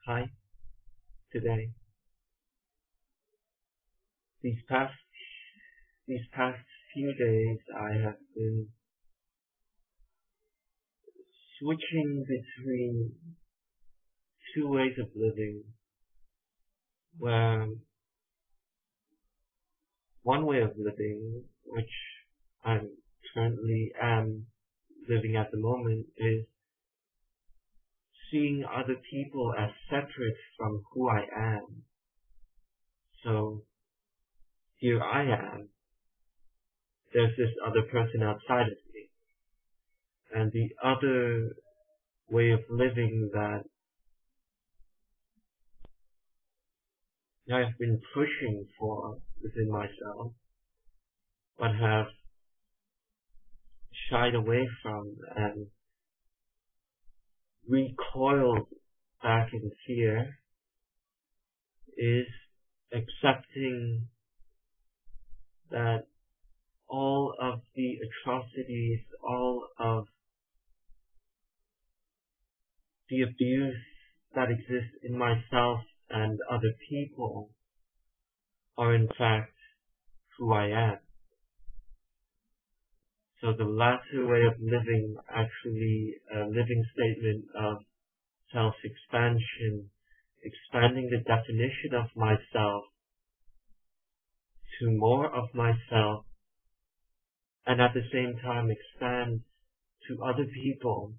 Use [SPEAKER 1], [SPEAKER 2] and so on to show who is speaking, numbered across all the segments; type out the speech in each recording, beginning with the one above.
[SPEAKER 1] Hi, today. These past these past few days I have been switching between two ways of living, where one way of living, which I currently am living at the moment, is seeing other people as separate from who I am. So here I am. There's this other person outside of me. And the other way of living that I've been pushing for within myself, but have shied away from and recoiled back in fear, is accepting that all of the atrocities, all of the abuse that exists in myself and other people are in fact who I am. So the latter way of living, actually a living statement of self-expansion, expanding the definition of myself to more of myself, and at the same time expand to other people.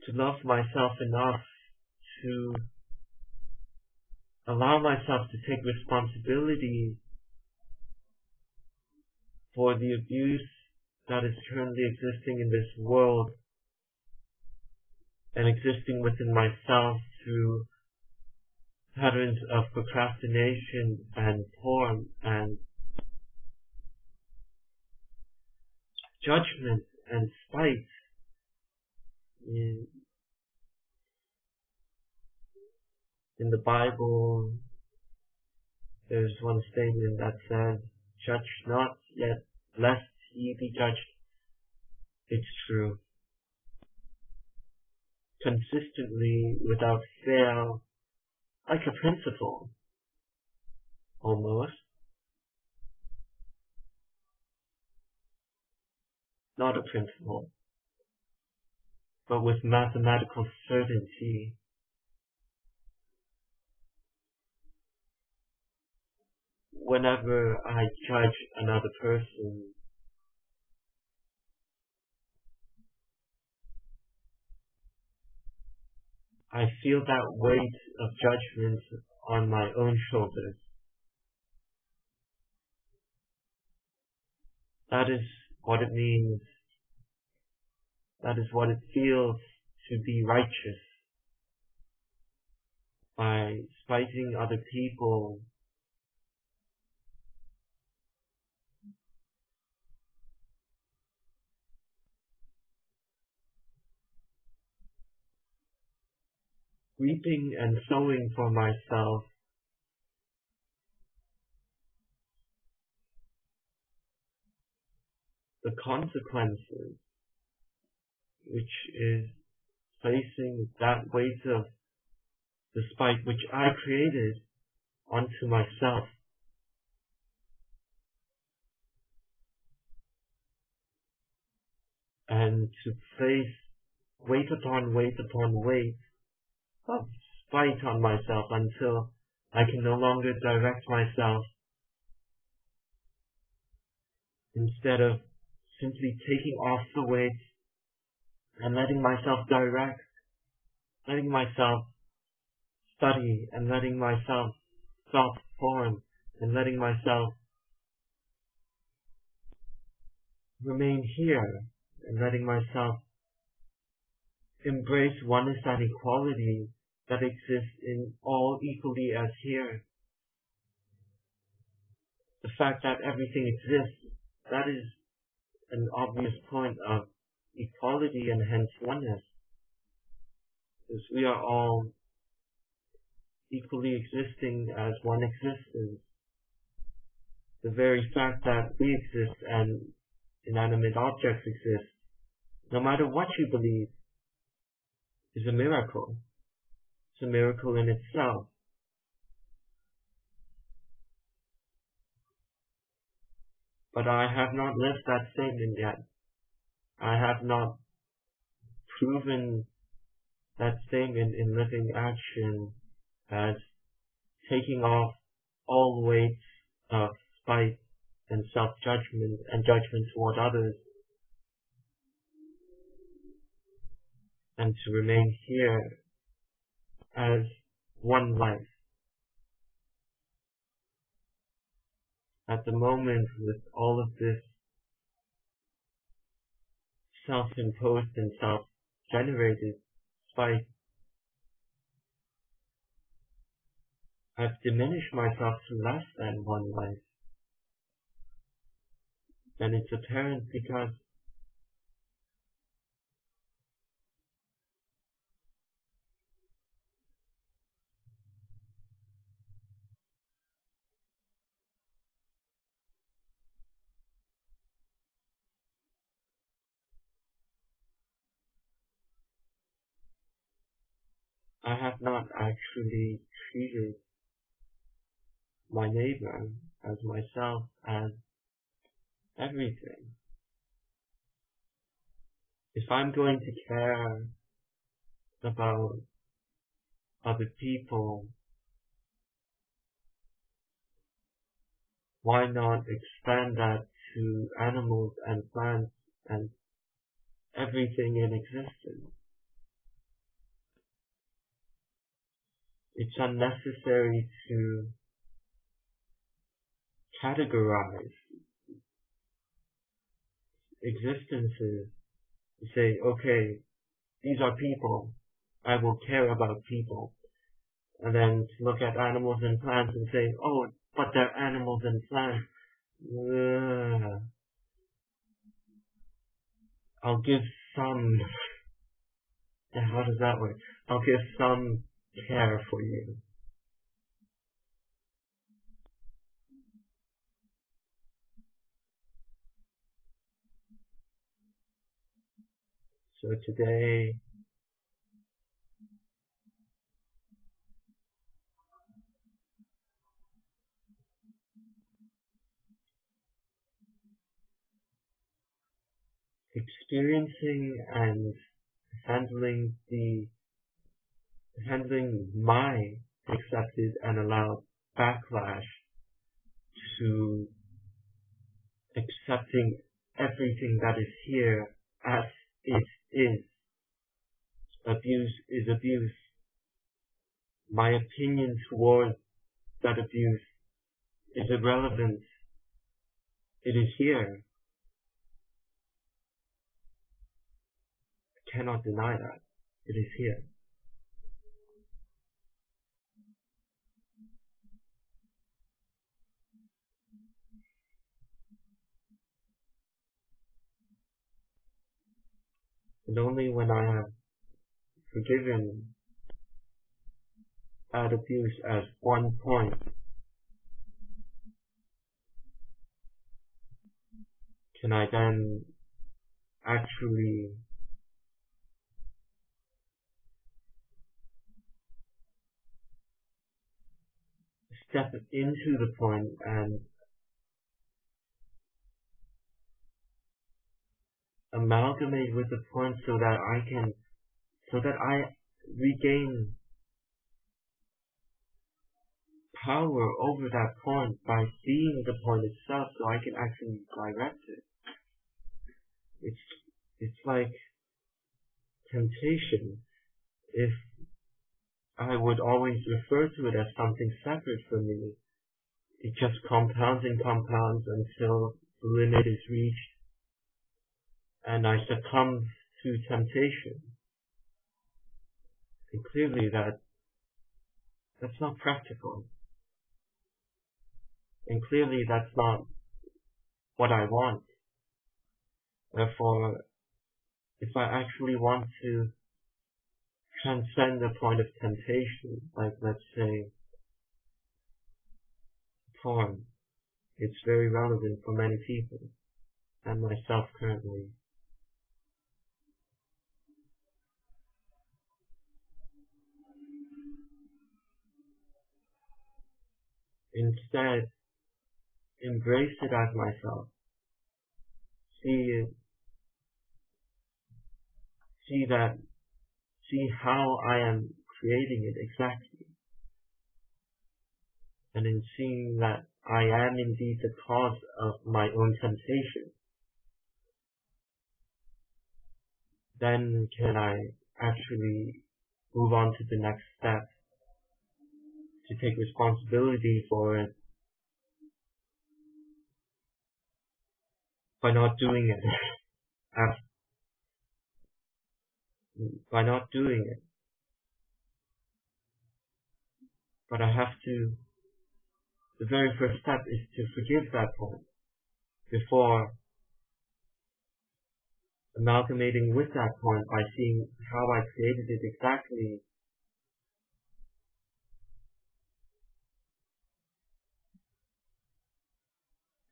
[SPEAKER 1] To love myself enough to allow myself to take responsibility for the abuse that is currently existing in this world and existing within myself through patterns of procrastination and porn and judgment and spite. In the Bible, there's one statement that says, "Judge not, yet lest ye be judged." It's true. Consistently, without fail, like a principle, almost. Not a principle, but with mathematical certainty. Whenever I judge another person, I feel that weight of judgment on my own shoulders. That is what it means. That is what it feels to be righteous. By spiting other people, reaping and sowing for myself the consequences, which is placing that weight of the spite which I created onto myself. And to place weight upon weight upon weight of spite on myself until I can no longer direct myself, instead of simply taking off the weight and letting myself direct, letting myself study, and letting myself self-form, and letting myself remain here, and letting myself embrace oneness and equality that exists in all equally as here. The fact that everything exists, that is an obvious point of equality and hence oneness, because we are all equally existing as one existence. The very fact that we exist and inanimate objects exist, no matter what you believe, is a miracle. It's a miracle in itself. But I have not lived that statement yet. I have not proven that statement in living action as taking off all weights of spite and self-judgment and judgment toward others, and to remain here as one life. At the moment, with all of this self-imposed and self-generated spite, I've diminished myself to less than one life. And it's apparent because I have not actually treated my neighbor as myself, as everything. If I'm going to care about other people, why not expand that to animals and plants and everything in existence? It's unnecessary to categorize existences. You say, okay, these are people, I will care about people. And then to look at animals and plants and say, oh, but they're animals and plants. I'll give some, how does that work? I'll give some care for you. So today, experiencing and handling my accepted and allowed backlash to accepting everything that is here as it is. Abuse is abuse. My opinion toward that abuse is irrelevant. It is here. I cannot deny that. It is here. And only when I have forgiven that abuse at one point can I then actually step into the point and amalgamate with the point so that I regain power over that point by seeing the point itself, so I can actually direct it. It's like temptation. If I would always refer to it as something separate from me, it just compounds and compounds until the limit is reached and I succumb to temptation. And clearly that's not practical. And clearly that's not what I want. Therefore, if I actually want to transcend the point of temptation, like let's say porn, it's very relevant for many people, and myself currently. Instead, embrace it as myself. See it, see how I am creating it exactly. And in seeing that I am indeed the cause of my own sensation, then can I actually move on to the next step, to take responsibility for it by not doing it. By not doing it. But I have to, the very first step is to forgive that point before amalgamating with that point by seeing how I created it exactly,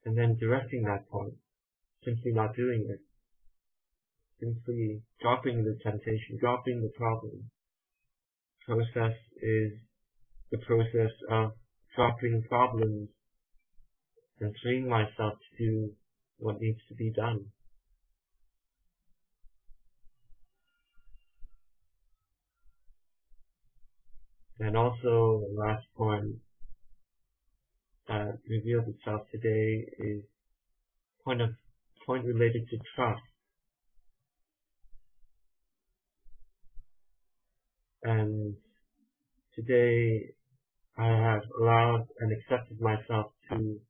[SPEAKER 1] and then directing that point, simply not doing it, simply dropping the temptation, dropping the problem. Process is the process of dropping problems and freeing myself to do what needs to be done. And also, the last point that revealed itself today is point related to trust. And today I have allowed and accepted myself to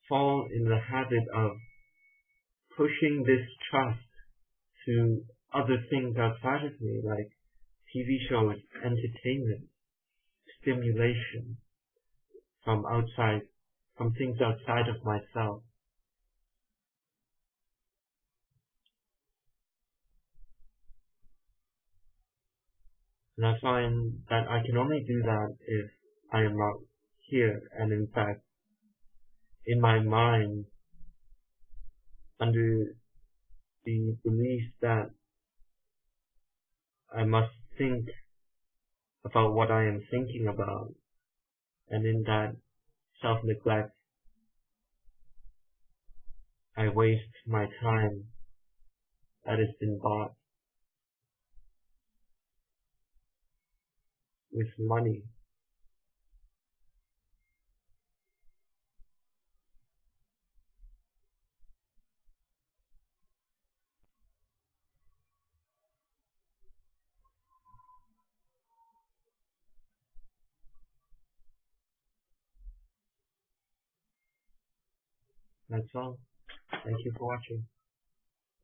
[SPEAKER 1] fall in the habit of pushing this trust to other things outside of me, like TV shows, entertainment, stimulation from things outside of myself. And I find that I can only do that if I am not here, and in fact, in my mind, under the belief that I must think about what I am thinking about, and in that self-neglect, I waste my time that has been bought with money. That's all. Thank you for watching.